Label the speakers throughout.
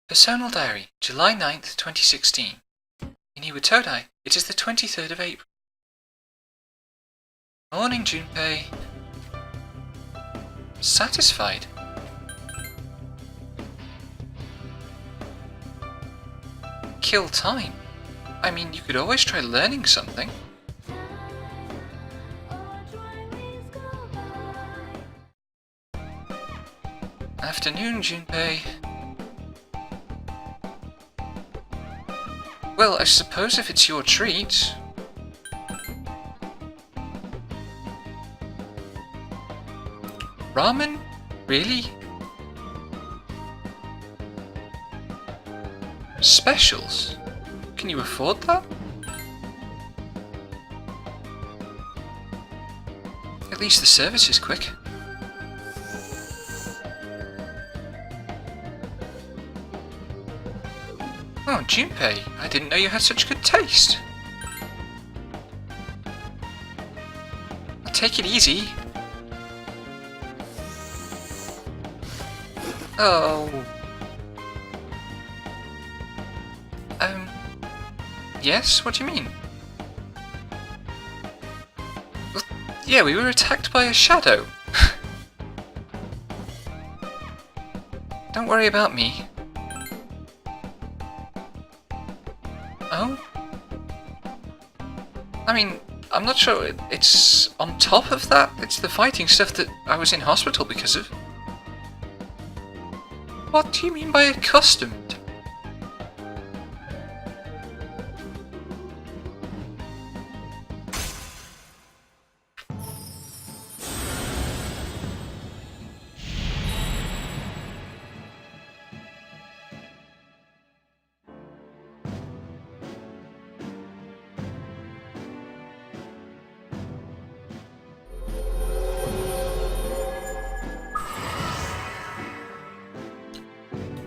Speaker 1: Personal Diary, July 9th, 2016. In Iwatodai, it is the 23rd of April. Morning, Junpei. Satisfied? Kill time? I mean, you could always try learning something. Afternoon, Junpei. Well, I suppose if it's your treat. Ramen? Really? Specials? Can you afford that? At least the service is quick. Oh, Junpei, I didn't know you had such good taste. Take it easy. Oh. Yes? What do you mean? Well, yeah, we were attacked by a shadow. Don't worry about me. Oh? I mean, I'm not sure it's on top of that. It's the fighting stuff that I was in hospital because of. What do you mean by accustomed?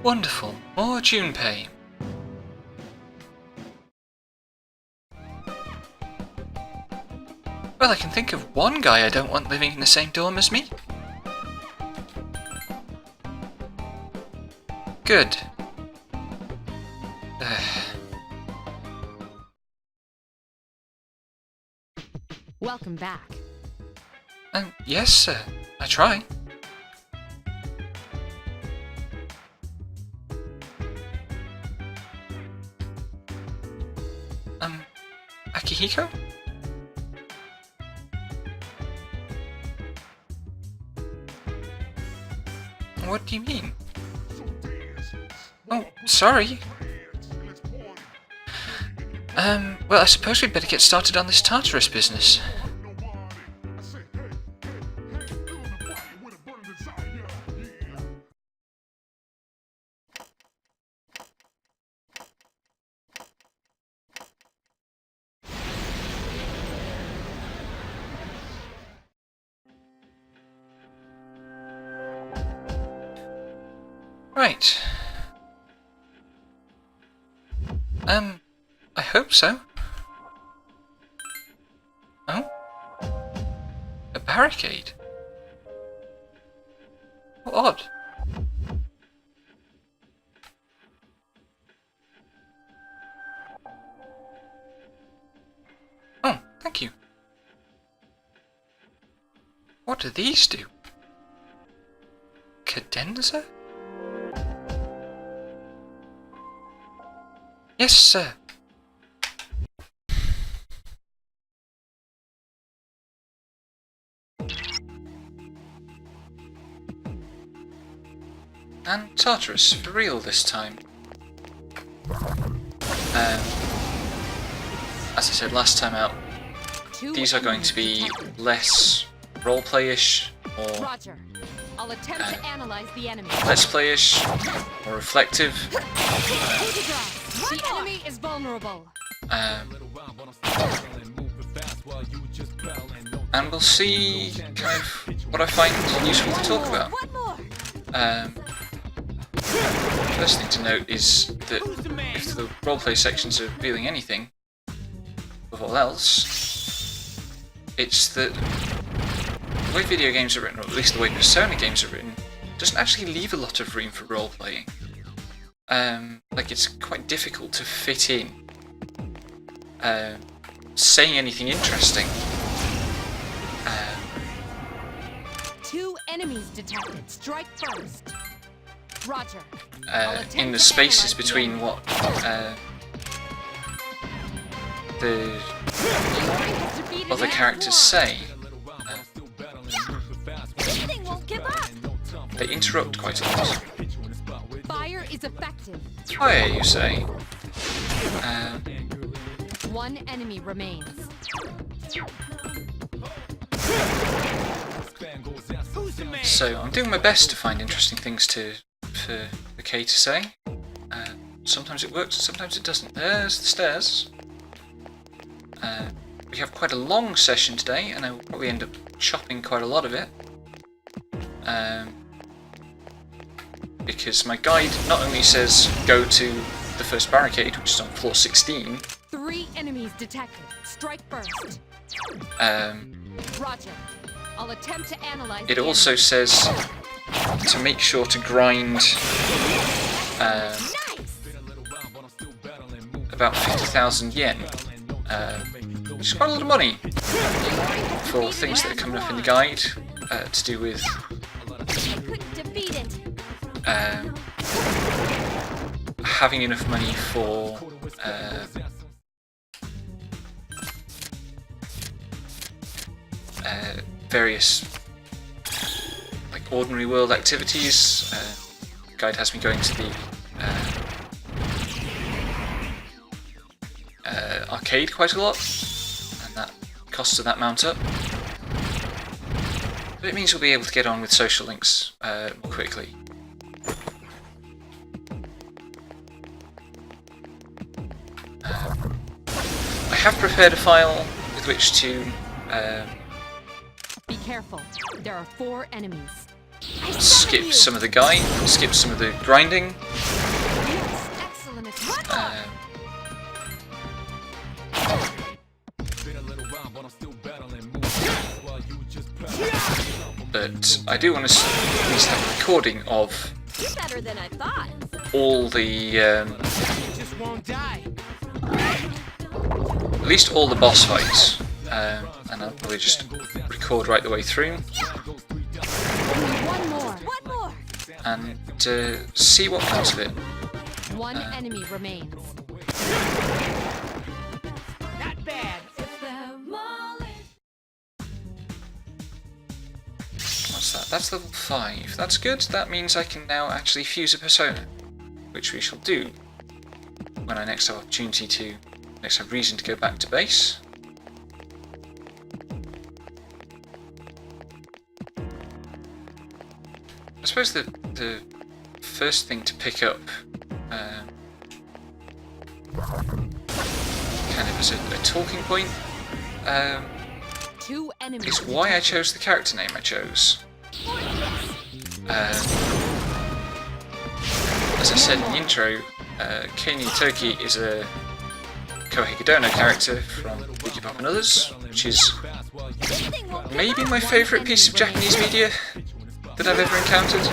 Speaker 1: Wonderful. More Junpei. Well, I can think of one guy I don't want living in the same dorm as me. Good.
Speaker 2: Welcome back.
Speaker 1: Yes, sir. I try. Akihiko? What do you mean? Oh, sorry. Well, I suppose we'd better get started on this Tartarus business. Right. I hope so. Oh? A barricade? How odd. Oh, thank you. What do these do? Cadenza? Yes, sir. And Tartarus, for real this time. As I said last time out, these are going to be less roleplay-ish, or
Speaker 2: Roger. I'll attempt to analyze the enemy.
Speaker 1: less play-ish, more reflective.
Speaker 2: The enemy is vulnerable.
Speaker 1: And we'll see kind of what I find useful to talk about. First thing to note is that if the roleplay sections are revealing anything, above all else, it's that the way video games are written, or at least the way Persona games are written, doesn't actually leave a lot of room for role-playing. like it's quite difficult to fit in saying anything interesting.
Speaker 2: 2 enemies detected. Strike first. Roger.
Speaker 1: In the spaces between what the other characters say. They interrupt quite a lot.
Speaker 2: Fire is effective.
Speaker 1: Fire, you say?
Speaker 2: 1 enemy remains.
Speaker 1: So I'm doing my best to find interesting things for the K to say. Sometimes it works, sometimes it doesn't. There's the stairs. We have quite a long session today, and I will probably end up chopping quite a lot of it. Because my guide not only says go to the first barricade, which is on floor 16.
Speaker 2: 3 enemies detected. Strike first. Roger. I'll attempt to analyze.
Speaker 1: It also says to make sure to grind about 50,000 yen, which is quite a lot of money for things that are coming up in the guide to do with having enough money for various like ordinary world activities. The guide has me going to the arcade quite a lot, and that costs of that mount up. But it means we'll be able to get on with social links more quickly. I have prepared a file with which to
Speaker 2: be careful. There are 4 enemies.
Speaker 1: Skip some of the guide, skip some of the grinding.
Speaker 2: Yes, excellent attack.
Speaker 1: But I do want to at least have a recording of
Speaker 2: Better than I thought.
Speaker 1: all the
Speaker 3: Just won't die.
Speaker 1: at least all the boss fights, and I'll probably just record right the way through
Speaker 2: Only 1 more. 1 more.
Speaker 1: and see what comes of it.
Speaker 2: 1 enemy remains.
Speaker 3: Not bad.
Speaker 1: What's that? That's level 5. That's good. That means I can now actually fuse a persona, which we shall do when I next have opportunity to, next have reason to go back to base. I suppose the first thing to pick up, kind of as a talking point,
Speaker 2: 2 enemies.
Speaker 1: is why I chose the character name I chose. As I said in the intro, Kei Toki is a Kohei Gadono character from Boogie and Others, which is maybe my favourite piece of Japanese media that I've ever encountered.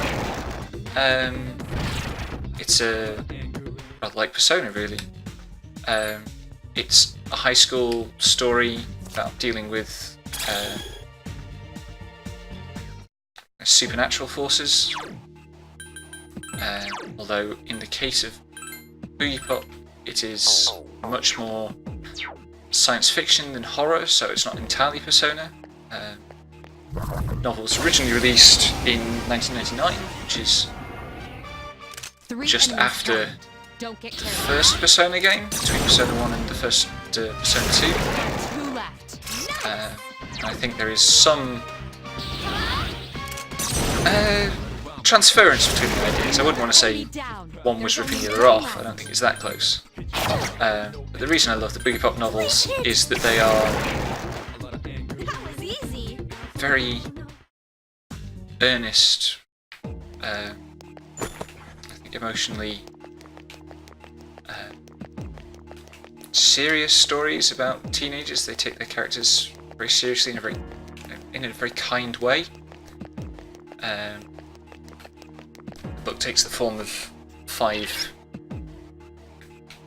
Speaker 1: It's a rather like Persona, really. It's a high school story about dealing with supernatural forces. Although in the case of Boogie Pop, it is much more science fiction than horror, so it's not entirely Persona. The novel was originally released in 1999, which is
Speaker 2: 3
Speaker 1: just
Speaker 2: enemies
Speaker 1: after
Speaker 2: downed. Don't get
Speaker 1: the
Speaker 2: carried
Speaker 1: first Persona game, between Persona 1 and the first Persona 2.
Speaker 2: away. 2 left.
Speaker 1: I think there is some transference between the ideas. I wouldn't want to say
Speaker 2: Down.
Speaker 1: one was ripping the other off. I don't think it's that close. But the reason I love the Boogie Pop novels is that they are
Speaker 2: That was easy.
Speaker 1: very earnest, I think emotionally serious stories about teenagers. They take their characters very seriously in a very kind way. The book takes the form of 5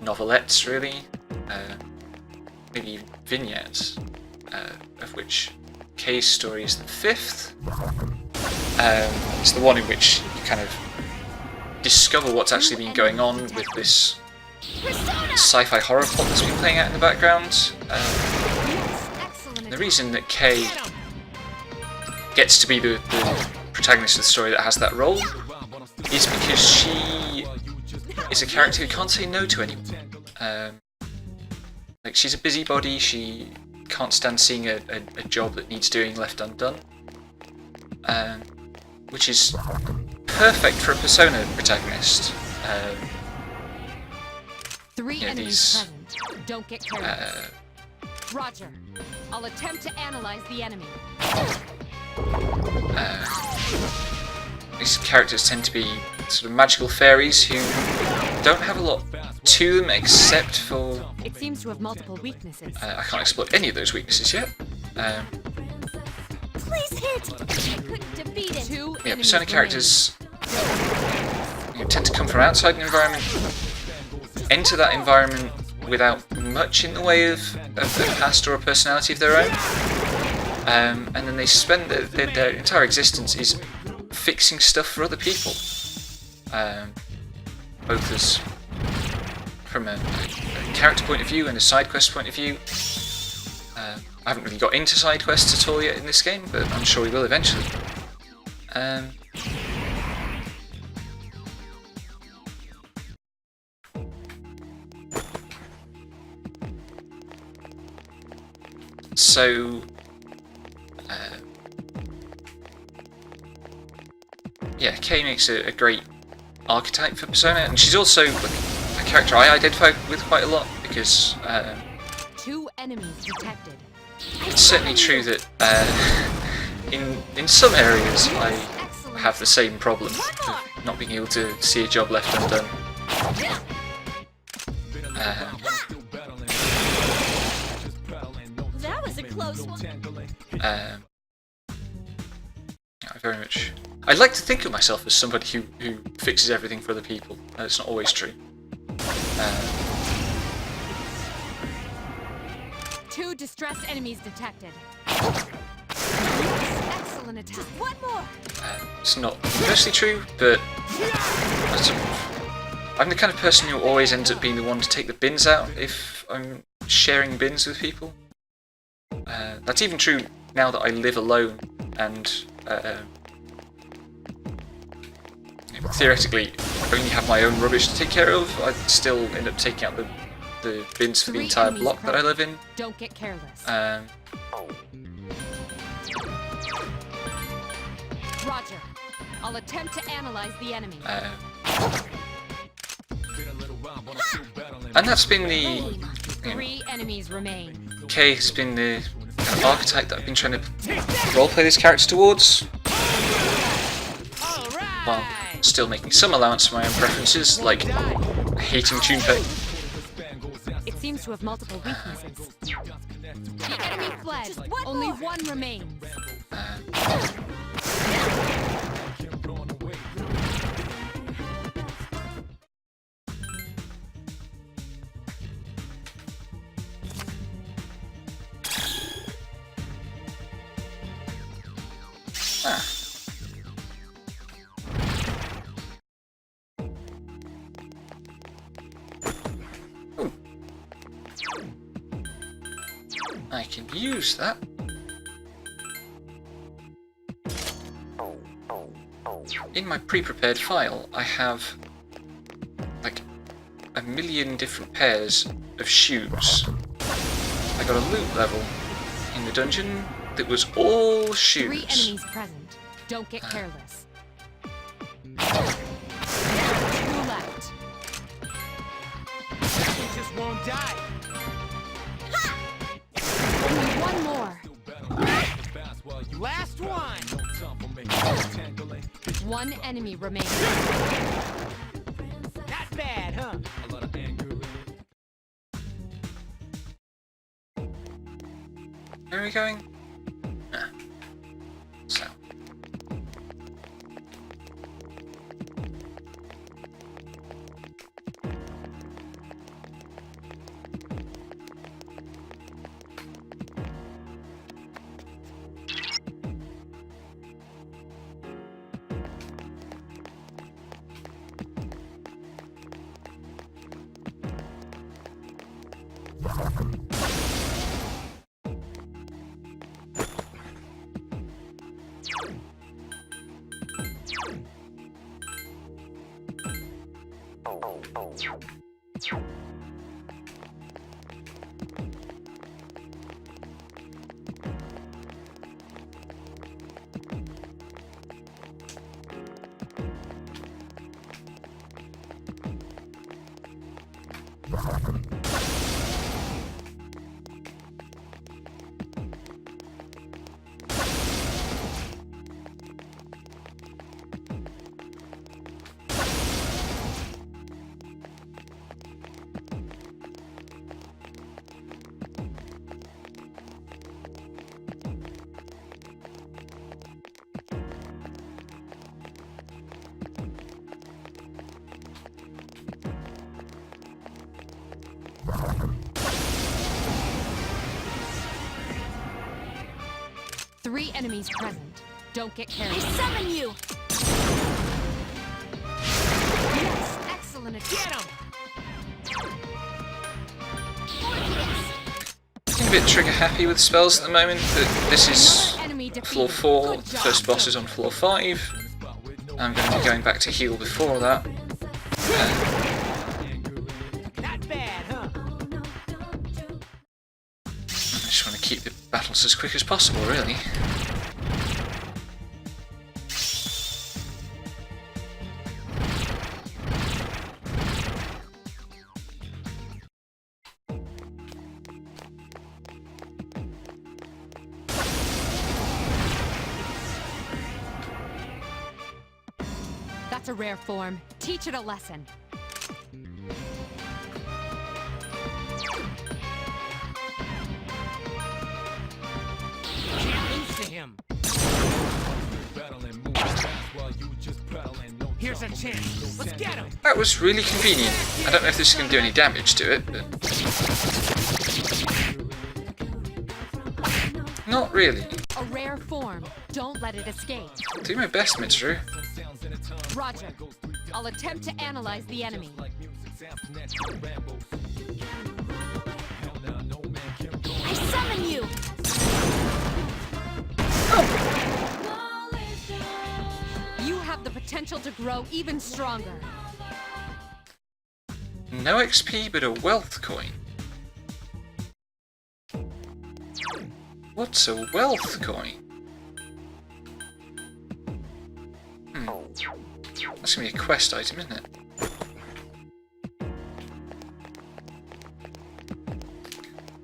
Speaker 1: novelettes, really, maybe even vignettes, of which Kay's story is the 5th. It's the one in which you kind of discover what's actually been going on with this sci-fi horror plot that's been playing out in the background. The reason that Kay gets to be the protagonist of the story that has that role is because she is a character who can't say no to anyone. Like, she's a busybody, she can't stand seeing a job that needs doing left undone. Which is perfect for a Persona protagonist.
Speaker 2: 3 enemies
Speaker 1: these,
Speaker 2: present. Don't get careless. Roger. I'll attempt to analyze the enemy.
Speaker 1: These characters tend to be sort of magical fairies who don't have a lot to them except for...
Speaker 2: It seems to have multiple weaknesses.
Speaker 1: I can't exploit any of those weaknesses yet.
Speaker 2: Please hit! I couldn't defeat it. 2
Speaker 1: Yeah,
Speaker 2: enemies
Speaker 1: Persona characters tend to come from outside an environment, enter that environment without much in the way of a past or a personality of their own, and then they spend their entire existence is fixing stuff for other people, both as from a character point of view and a side quest point of view. I haven't really got into side quests at all yet in this game, but I'm sure we will eventually. So, yeah, Kay makes a great archetype for Persona, and she's also a character I identify with quite a lot because
Speaker 2: 2 enemies detected.
Speaker 1: it's certainly true that in some areas I have the same problem of not being able to see a job left undone.
Speaker 2: That was a close one.
Speaker 1: I like to think of myself as somebody who fixes everything for other people. It's not always true.
Speaker 2: 2 distressed enemies detected. Excellent attack. Just one more.
Speaker 1: It's not universally true, but I'm the kind of person who always ends up being the one to take the bins out if I'm sharing bins with people. That's even true now that I live alone and theoretically only have my own rubbish to take care of. I still end up taking out the bins for the
Speaker 2: 3
Speaker 1: entire
Speaker 2: enemies
Speaker 1: block that I live in.
Speaker 2: Don't get careless. Roger. I'll attempt to analyze the enemy.
Speaker 1: And that's been the...
Speaker 2: 3 enemies remain.
Speaker 1: Kay has been the kind of archetype that I've been trying to roleplay this character towards, while still making some allowance for my own preferences, like hating Junpei.
Speaker 2: It seems to have multiple weaknesses. The enemy fled. Only 1 remains.
Speaker 1: I can use that. In my pre-prepared file, I have like a million different pairs of shoes. I got a loot level in the dungeon that was all shoes.
Speaker 2: 3 enemies present. Don't get careless. 2 left.
Speaker 3: You just won't die.
Speaker 2: Only 1 more.
Speaker 3: Last one.
Speaker 2: 1 enemy remains.
Speaker 3: Not bad, huh?
Speaker 1: Where are we going? So.
Speaker 2: Three enemies present. Don't get carried.
Speaker 4: I summon you!
Speaker 2: Yes, excellent
Speaker 3: Get
Speaker 2: attack.
Speaker 3: him!
Speaker 1: I'm a bit trigger happy with spells at the moment, but this is
Speaker 2: Another enemy
Speaker 1: floor
Speaker 2: defeated.
Speaker 1: 4,
Speaker 2: Good
Speaker 1: the
Speaker 2: job.
Speaker 1: first boss is on floor 5. I'm going to be going back to heal before that.
Speaker 3: Not bad, huh?
Speaker 1: I just want to keep the battles as quick as possible, really.
Speaker 2: That's a rare form. Teach it a lesson.
Speaker 3: Loose to him. Here's a chance. Let's get him.
Speaker 1: That was really convenient. I don't know if this is going to do any damage to it, but... Not really.
Speaker 2: A rare form. Don't let it escape.
Speaker 1: I'll do my best, Mitsuru.
Speaker 2: Roger. I'll attempt to analyze the enemy.
Speaker 4: I summon you!
Speaker 2: You have the potential to grow even stronger.
Speaker 1: No XP, but a wealth coin. What's a wealth coin? That's going to be a quest item, isn't it?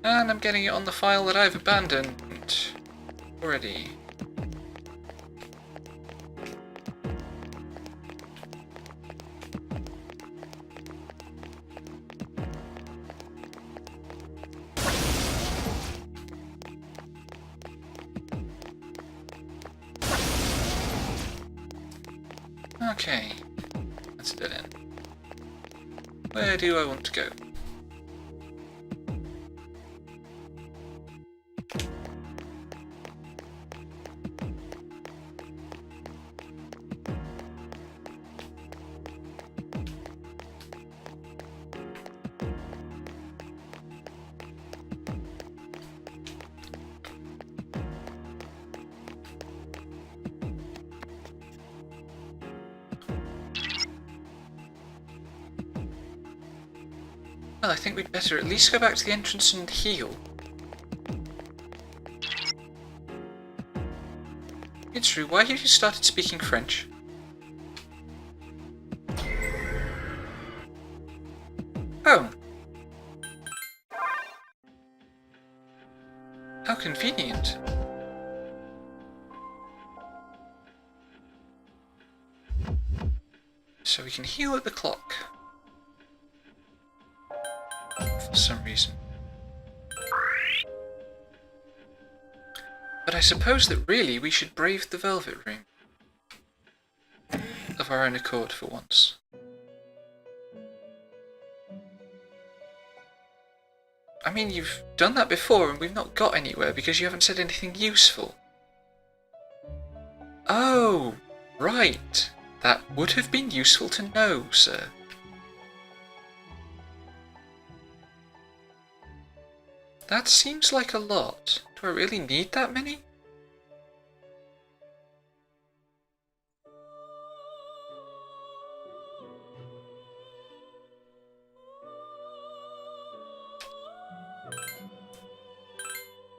Speaker 1: And I'm getting it on the file that I've abandoned already. Okay, that's a dead end. Where do I want to go? Well, I think we'd better at least go back to the entrance and heal. It's true, why have you started speaking French? Oh. How convenient. So we can heal at the clock. For some reason. But I suppose that really we should brave the Velvet Room. Of our own accord for once. I mean, you've done that before and we've not got anywhere because you haven't said anything useful. Oh, right. That would have been useful to know, sir. That seems like a lot. Do I really need that many?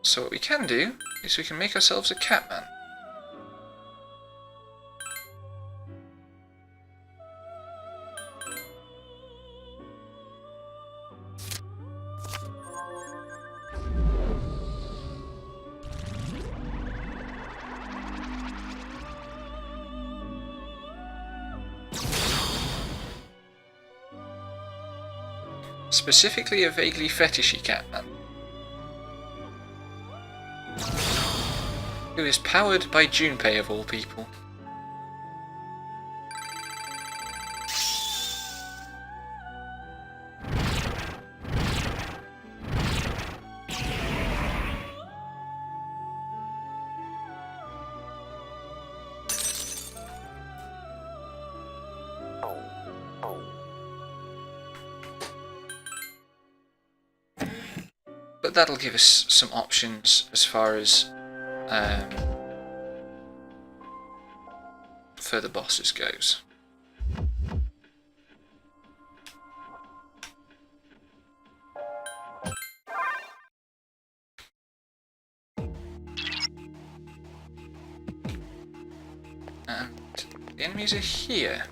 Speaker 1: So what we can do is we can make ourselves a Catman. Specifically a vaguely fetishy Catman, who is powered by Junpei of all people. But that'll give us some options as far as further bosses goes. And the enemies are here.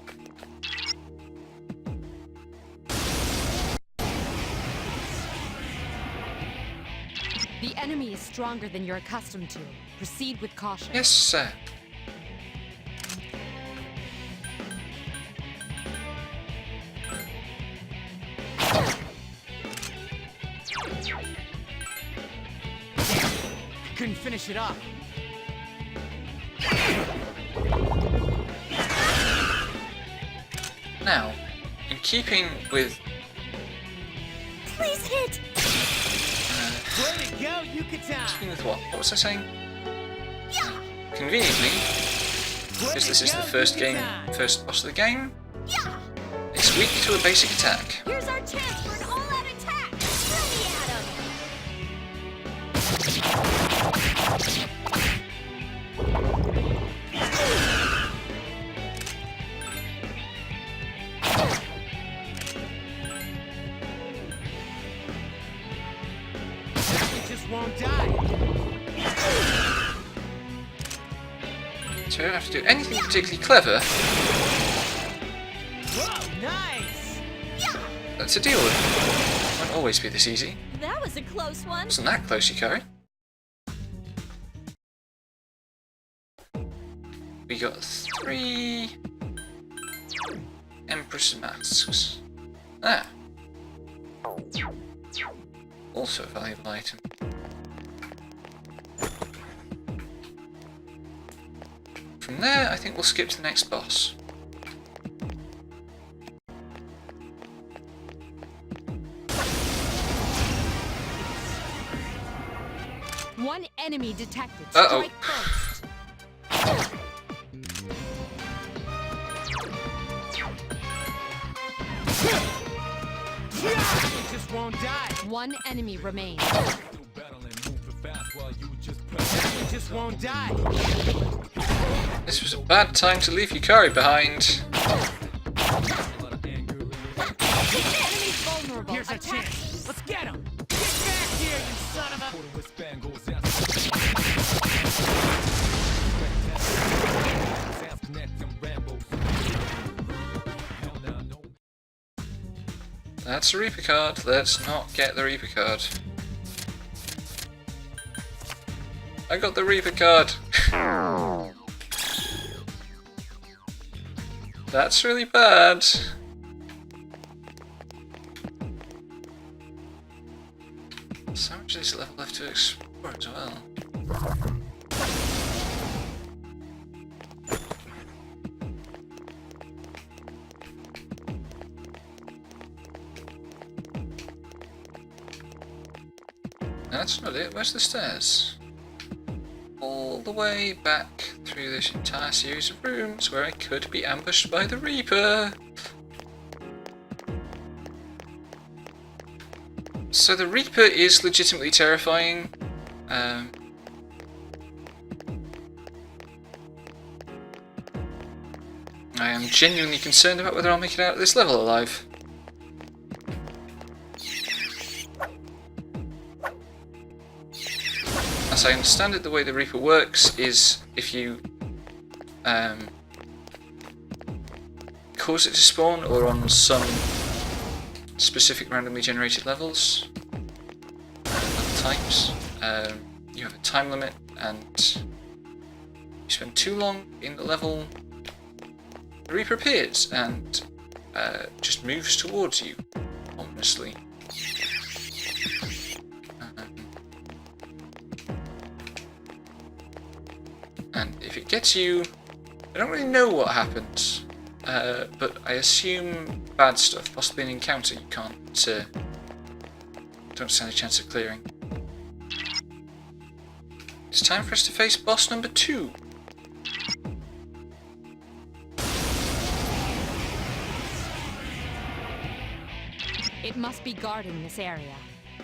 Speaker 2: The enemy is stronger than you're accustomed to. Proceed with caution.
Speaker 1: Yes, sir.
Speaker 3: Couldn't finish it up.
Speaker 1: Now, in keeping with
Speaker 4: Please hit.
Speaker 3: Way to go, Yucatan!
Speaker 1: with what? What was I saying?
Speaker 4: Yeah.
Speaker 1: Conveniently,
Speaker 3: Way
Speaker 1: because
Speaker 3: to
Speaker 1: this is
Speaker 3: go,
Speaker 1: the first
Speaker 3: Yucatan!
Speaker 1: boss of the game,
Speaker 4: Yeah.
Speaker 1: it's weak to a basic attack.
Speaker 4: Here's our chance for an all-out attack. Throw me at him.
Speaker 3: It just won't die.
Speaker 1: So we don't have to do anything particularly clever.
Speaker 3: Whoa, nice!
Speaker 1: That's a deal with it. Won't always be this easy.
Speaker 4: That was a close one.
Speaker 1: Wasn't that close, Yukari? We got 3 Empress masks. Ah. Also a valuable item. From there, I think we'll skip to the next boss.
Speaker 2: One enemy detected.
Speaker 1: Uh-oh.
Speaker 2: Strike first.
Speaker 3: It just won't die.
Speaker 2: One enemy remains.
Speaker 3: It just won't die.
Speaker 1: This was a bad time to leave Yukari behind.
Speaker 2: Enemy's vulnerable.
Speaker 3: Here's our
Speaker 2: Attack.
Speaker 3: chance. Let's get him. Get back here, you son of a...
Speaker 1: That's a Reaper card. Let's not get the Reaper card. I got the Reaper card. That's really bad. So much of this level left to explore as well. That's not it. Where's the stairs? All the way back through this entire series of rooms where I could be ambushed by the Reaper. So the Reaper is legitimately terrifying. I am genuinely concerned about whether I'll make it out of this level alive. As I understand it, the way the Reaper works is if you cause it to spawn, or on some specific randomly generated levels, level types, you have a time limit, and you spend too long in the level, the Reaper appears and just moves towards you, ominously. And if it gets you, I don't really know what happens, but I assume bad stuff, possibly an encounter you don't stand a chance of clearing. It's time for us to face boss number 2.
Speaker 2: It must be guarding this area.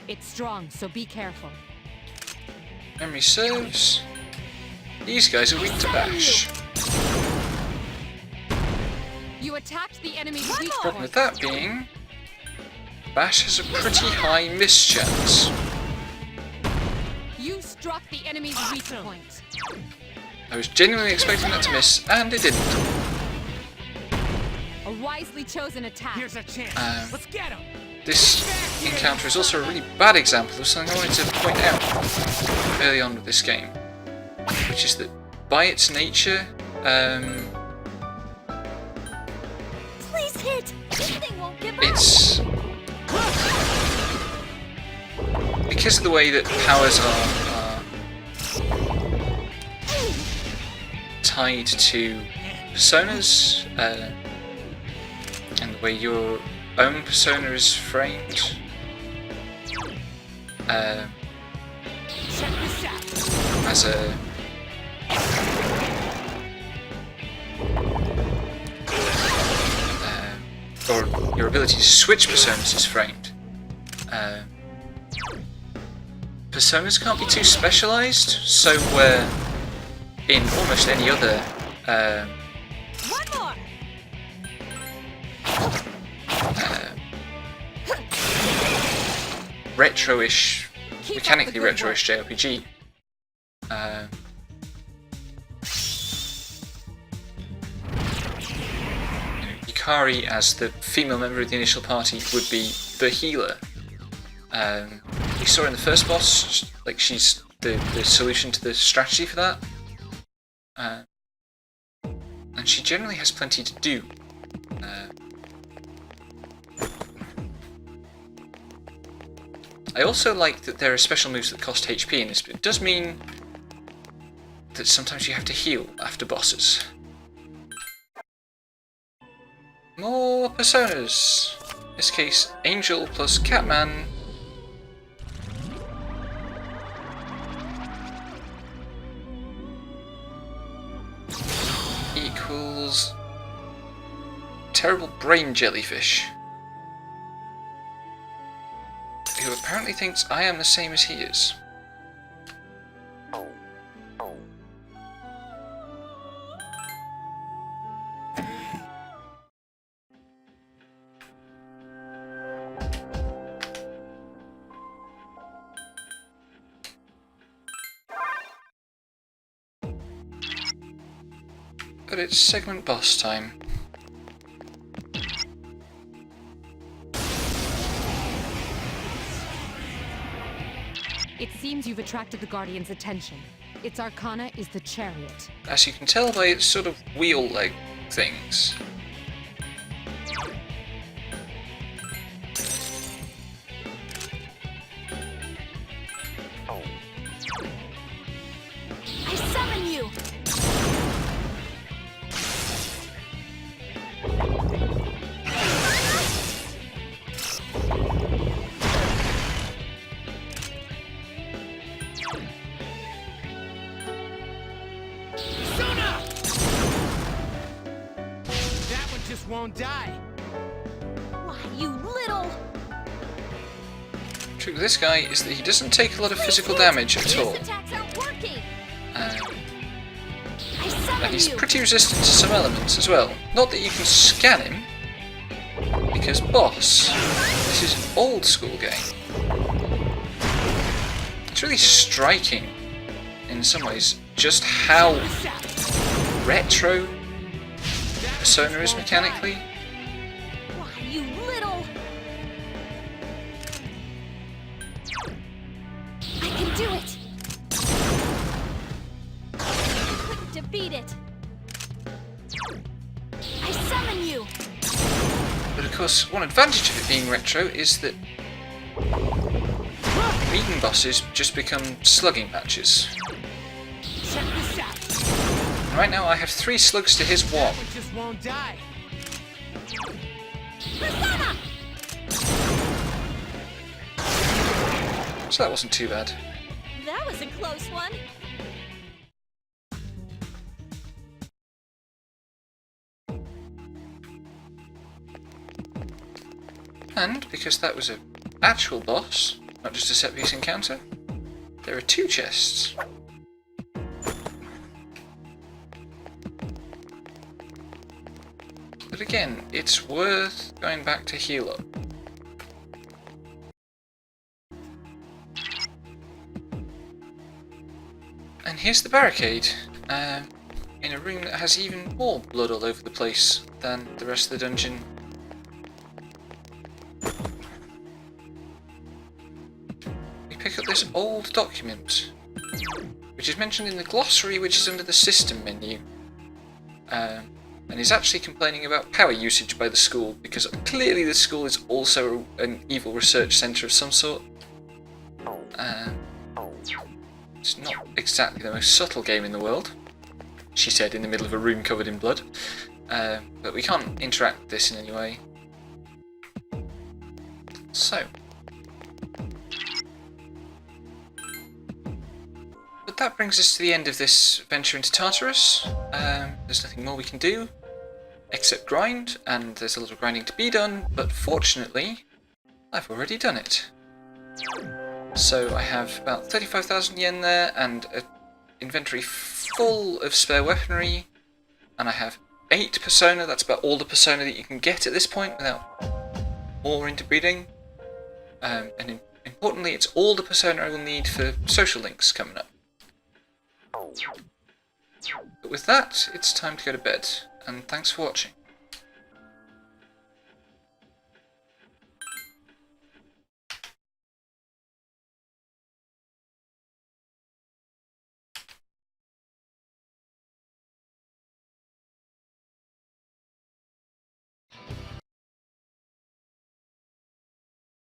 Speaker 2: It's strong, so be careful.
Speaker 1: Memory serves. These guys are weak to bash.
Speaker 2: You attacked the enemy's weak
Speaker 1: Problem
Speaker 2: point.
Speaker 1: with that being, bash has a pretty high miss chance.
Speaker 2: You struck the enemy's weak point.
Speaker 1: I was genuinely expecting that to miss, and it didn't.
Speaker 2: A wisely chosen attack.
Speaker 3: Here's a chance. Let's get him.
Speaker 1: This encounter is also a really bad example of something I wanted to point out early on with this game, which is that by its nature,
Speaker 4: Please hit. This thing won't give up.
Speaker 1: it's because of the way that powers are tied to personas, and the way your own persona is framed.
Speaker 3: Check this out.
Speaker 1: As a or your ability to switch personas is framed. Personas can't be too specialized, so where in almost any other
Speaker 4: One more.
Speaker 1: retro-ish,
Speaker 2: Keep up
Speaker 1: mechanically
Speaker 2: the good
Speaker 1: retro-ish JRPG, Yukari, as the female member of the initial party, would be the healer. We saw in the first boss, like, she's the solution to the strategy for that. And she generally has plenty to do. I also like that there are special moves that cost HP in this, but it does mean that sometimes you have to heal after bosses. More personas! In this case, Angel plus Catman. Equals terrible brain jellyfish, who apparently thinks I am the same as he is. But it's segment boss time.
Speaker 2: It seems you've attracted the Guardian's attention. Its arcana is the Chariot.
Speaker 1: As you can tell by its sort of wheel leg things.
Speaker 4: I summon you.
Speaker 3: Sona! That one just won't die.
Speaker 4: Why, you little.
Speaker 1: trick with this guy is that he doesn't take a lot of physical damage at all.
Speaker 4: This attack's not working.
Speaker 1: And
Speaker 4: I
Speaker 1: he's
Speaker 4: summon you.
Speaker 1: pretty resistant to some elements as well. Not that you can scan him, because boss, this is an old school game. It's really striking in some ways just how retro Persona is mechanically.
Speaker 4: Why, you little... I can do it. Defeat it. I summon you.
Speaker 1: But of course, one advantage of it being retro is that meeting bosses just become slugging matches.
Speaker 3: Check this out.
Speaker 1: And right now I have 3 slugs to his 1.
Speaker 3: One just won't die.
Speaker 4: Persona!
Speaker 1: So that wasn't too bad.
Speaker 4: That was a close one.
Speaker 1: And because that was an actual boss, not just a set-piece encounter, there are 2 chests. But again, it's worth going back to heal up. And here's the barricade, in a room that has even more blood all over the place than the rest of the dungeon. We pick up this old document, which is mentioned in the glossary, which is under the system menu, and is actually complaining about power usage by the school, because clearly the school is also an evil research centre of some sort. It's not exactly the most subtle game in the world, she said in the middle of a room covered in blood, but we can't interact with this in any way. So, but that brings us to the end of this venture into Tartarus. There's nothing more we can do except grind, and there's a lot of grinding to be done, but fortunately I've already done it. So I have about 35,000 yen there, and an inventory full of spare weaponry, and I have 8 persona. That's about all the persona that you can get at this point without more interbreeding. And importantly, it's all the persona I will need for social links coming up. But with that, it's time to go to bed, and thanks for watching.